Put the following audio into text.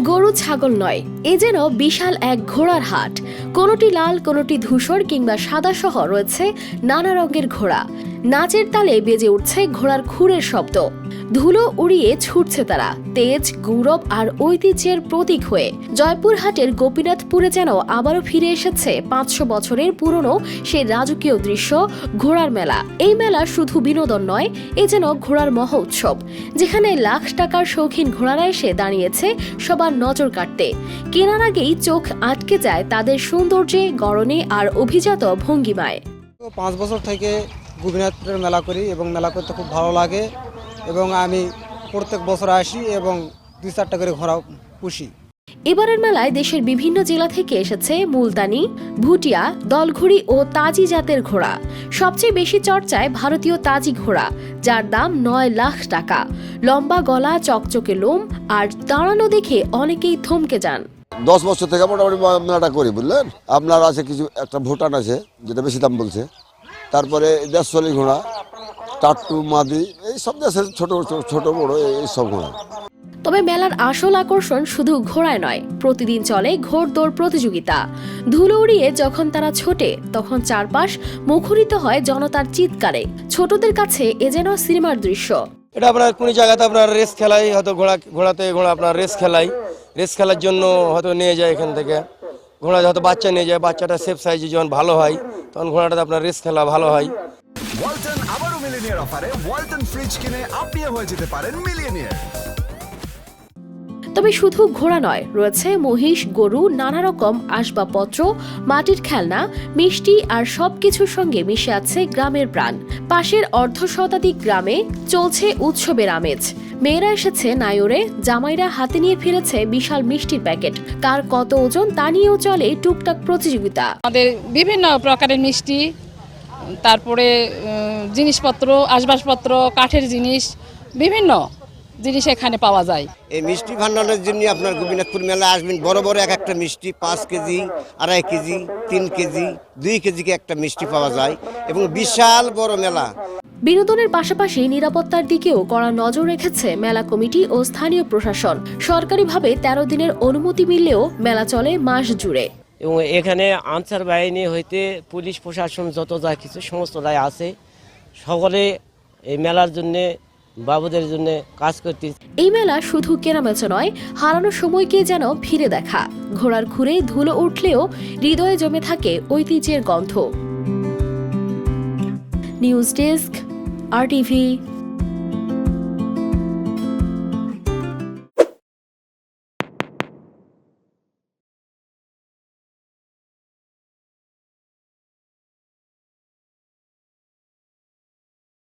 গরু ছাগল নয়, এ যেন বিশাল এক ঘোড়ার হাট। কোনোটি লাল, কোনোটি ধূসর কিংবা সাদা সহ রয়েছে নানা রঙের ঘোড়া। নাচের তালে বেজে উঠছে ঘোড়ার খুরের শব্দ। ধুলো উড়িয়ে ছুটছে তারা, তেজ, গৌরব আর ঐতিহ্যের প্রতীক হয়ে। জয়পুরহাটের গোপীনাথপুরে যেন আবারও ফিরে এসেছে 500 বছরের পুরনো সেই রাজকীয় দৃশ্য, ঘোড়ার মেলা। এই মেলা শুধু বিনোদন নয়, এ যেন ঘোড়ার মহোৎসব, যেখানে লাখ টাকার শৌখিন ঘোড়ারা এসে দাঁড়িয়েছে সবার নজর কাটতে। কেনার আগেই চোখ আটকে যায় তাদের সৌন্দর্যে, গড়নে আর অভিজাত ভঙ্গিমায়। 5 বছর থেকে গোপীনাথপুরের মেলা করি এবং মেলা করতে খুব ভালো লাগে এবং আমি প্রত্যেক বছর আসি এবং 2-4টা করে ঘোড়া পুষি। এবারের মেলায় দেশের বিভিন্ন জেলা থেকে এসেছে মুলতানি, ভুটিয়া, দলঘুড়ি ও তাজি জাতের ঘোড়া। সবচেয়ে বেশি চর্চায় ভারতীয় তাজি ঘোড়া, যার দাম 9 লাখ টাকা। লম্বা গলা, চকচকে লোম আর দাঁড়ানো দেখে অনেকেই থমকে যান। 10 বছর থেকে মোটামুটি মেলাটা করি, বুঝলেন। আপনার আছে কিছু একটা ভুটান আছে, যেটা বেশি দাম বলছে। তারপরে দেশলি ঘোড়া, টাট্টু, মাদি, এই সব দেশের ছোট বড় এই সব ঘোড়া। তবে মেলার আসল আকর্ষণ শুধু ঘোড়ায় নয়, প্রতিদিন চলে ঘোড়দৌড় প্রতিযোগিতা। ধুলো উড়িয়ে যখন তারা ছোটে, তখন চারপাশ মুখরিত হয় জনতার চিৎকারে। ছোটদের কাছে এ যেন সিনেমার দৃশ্য। এটা আপনার কোন জায়গাতে আপনার রেস খেলাই, হয়তো ঘোড়াতে আপনার রেস খেলার জন্য হয়তো নিয়ে যায় এখান থেকে। ঘোড়া হয়তো বাচ্চা নিয়ে যায়, বাচ্চাটা সেফ সাইজে যখন ভালো হয় তখন ঘোড়াটাতে আপনার রেস খেলা ভালো হয়। ওয়ালটন আবারও মিলিয়নিয়ার অফারে ওয়ালটন ফ্রিজ কিনে আপনিও হয়ে যেতে পারেন মিলিয়নিয়ার। তবে শুধু ঘোড়া নয়, রয়েছে মহিষ, গরু, নানা রকম আসবাবপত্র, মাটির খেলনা, মিষ্টি আর সবকিছুর সঙ্গে মিশে আছে গ্রামের প্রাণ। পাশের অর্ধশতাধিক গ্রামে চলছে উৎসবের আমেজ। মেয়েরা এসেছে নায়রে, জামাইরা হাতে নিয়ে ফিরেছে বিশাল মিষ্টির প্যাকেট। কার কত ওজন তা নিয়েও চলে টুকটাক প্রতিযোগিতা। আমাদের বিভিন্ন প্রকারের মিষ্টি, তারপরে জিনিসপত্র, আসবাবপত্র, কাঠের জিনিস, বিভিন্ন জিনিস এখানে পাওয়া যায়। এই মিষ্টি ভান্ডারের জন্য আপনার গোপীনাথপুর মেলা আসবেন। বড় বড় এক একটা মিষ্টি 5 কেজি, 2.5 কেজি, 3 কেজি, 2 কেজিকে একটা মিষ্টি পাওয়া যায় এবং বিশাল বড় মেলা। বিনোদনের পাশাপাশি নিরাপত্তার দিকেও কড়া নজর রেখেছে মেলা কমিটি ও স্থানীয় প্রশাসন। সরকারিভাবে 13 দিনের অনুমতি মিললেও মেলা চলে মাস জুড়ে। এবং এখানে আনসার বাহিনী হইতে পুলিশ প্রশাসন যত যা কিছু সমস্তটাই আছে, সকলে এই মেলার জন্যে, বাবুদের জন্য কাজ করতে। এই মেলা শুধু কেনাবেচা নয়, হারানো সময়কে যেন ফিরে দেখা। ঘোড়ার খুরে ধুলো উঠলেও হৃদয়ে জমে থাকে ঐতিহ্যের গন্ধ। News desk, RTV।